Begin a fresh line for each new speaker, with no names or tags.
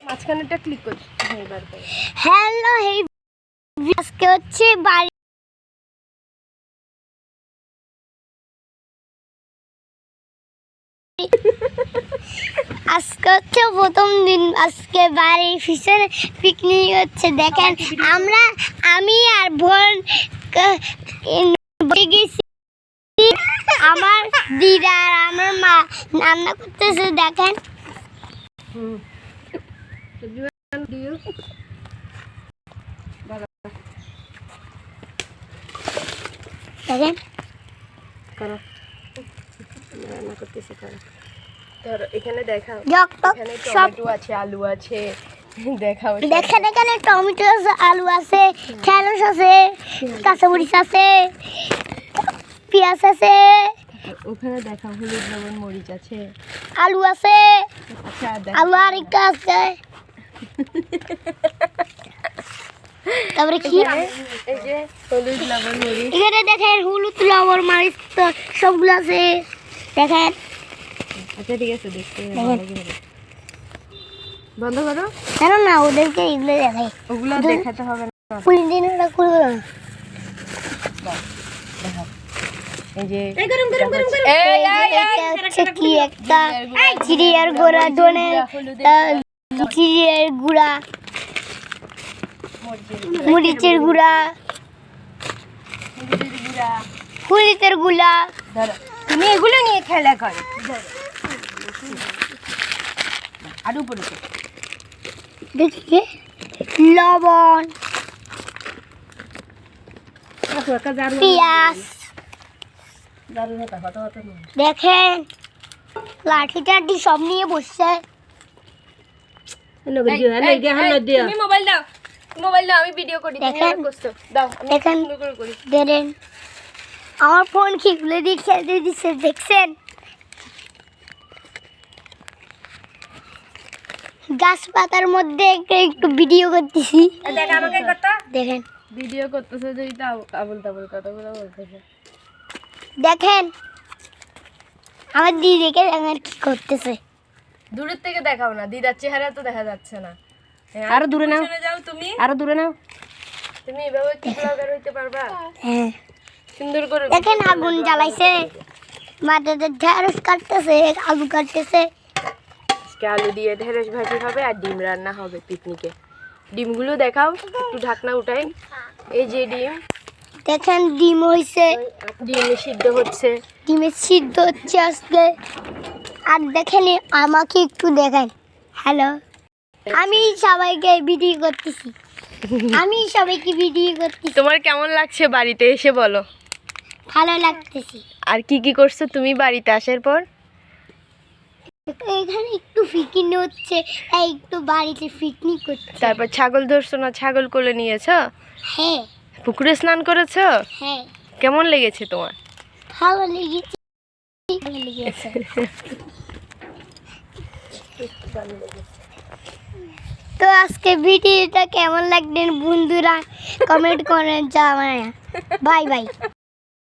মাঝখানেটা click করছি।
Hello আজকে হচ্ছে বাড়ি আজকে হচ্ছে প্রথম দিন। আজকে বাড়ির পিছনে পিকনিক হচ্ছে। দেখেন আমি আর বোন গেছি। আমার দিদা আর আমার মা রান্না করতেছে। দেখেন দেখেন
করো রান্না করতেছি করো। ধরো এখানে দেখাও, এখানে টমেটো আছে, আলু আছে, দেখাও।
দেখেন এখানে টমেটো আছে, আলু আছে, ঢেঁড়স আছে, কাঁচামরিচ আছে, পেঁয়াজ আছে।
ওখানে দেখাও হলুদ লবণ মরিচ আছে,
আলু আছে।
আচ্ছা
আলু আর একটা আছে। তারপরে কি
এই যে হলুদ লবণ মরিচ,
এখানে দেখেন হলুদ লবণ মরিচ তো সবগুলো আছে। দেখেন
আচ্ছা ঠিক আছে দেখতে বন্ধ করো।
কেন না ওদেরকে এগুলো দেখাই,
ওগুলো দেখাতে হবে না।
পুলিশ দিন ওরা করবে না।
দেখাও এই যে
এটা হচ্ছে কি একটা চিড়িয়ার গুঁড়া, ধনের চিড়িয়ার গুঁড়া, মরিচের গুঁড়া, হলুদের গুঁড়া।
ধরো তুমি এগুলো নিয়ে খেলা করো। আর উপরে
দেখি লবণ, পেঁয়াজ। দেখেন লাঠি টাঠি সব নিয়ে বসছে।
তুমি মোবাইল দাও, মোবাইল দাও, আমি ভিডিও করি।
দেখেন
দাও
দেখেন দেখেন আমার ফোন কি খুলে দিয়ে খেলতে দিচ্ছে। দেখছেন গাছপাতার মধ্যে একটু ভিডিও করতেছি। দেখেন
ভিডিও করতেছে যদি তাও আবল তাবল কথাগুলো বলতেছে।
দেখেন আমার দিদিকে দেখেন কি করতেছে।
দূরের থেকে দেখাও না, দিদার চেহারা তো দেখা যাচ্ছে না। আরো দূরে নাও, যাও তুমি আরো দূরে নাও। তুমি এভাবে কি ব্লগার হইতে পারবা?
হ্যাঁ
সুন্দর করে
দেখেন আগুন জ্বালাইছে, মাথাতে ঢেঁড়স কাটতেছে, আলু কাটতেছে।
আজকে আলু দিয়ে ঢেঁড়স ভাজি হবে আর ডিম রান্না হবে পিকনিকে। ডিমগুলো দেখাও একটু, ঢাকনা উঠাই। এই যে ডিম,
দেখেন ডিম হইছে,
ডিম সিদ্ধ হচ্ছে।
ডিমের সিদ্ধ হচ্ছে আজকে। আর দেখেন আমাকে একটু দেখেন। হ্যালো আমি সবাইকে ভিডিও করতেছি, আমি সবাইকে ভিডিও করতেছি।
তোমার কেমন লাগছে বাড়িতে এসে বলো?
ভালো লাগতেছি।
আর কি কি করছো তুমি বাড়িতে আসার পর?
এখানে একটু পিকনিক হচ্ছে, তাই একটু বাড়িতে পিকনিক করছি।
তারপর ছাগল ধরছো না, ছাগল কোলে নিয়েছো?
হ্যাঁ
পুকুরে স্নান করেছো?
হ্যাঁ
কেমন লেগেছে তোমার?
ভালো লেগেছে, ভালো লেগেছে। তো আজকে ভিডিওটা কেমন লাগলেন বন্ধুরা কমেন্ট করেন। Bye bye.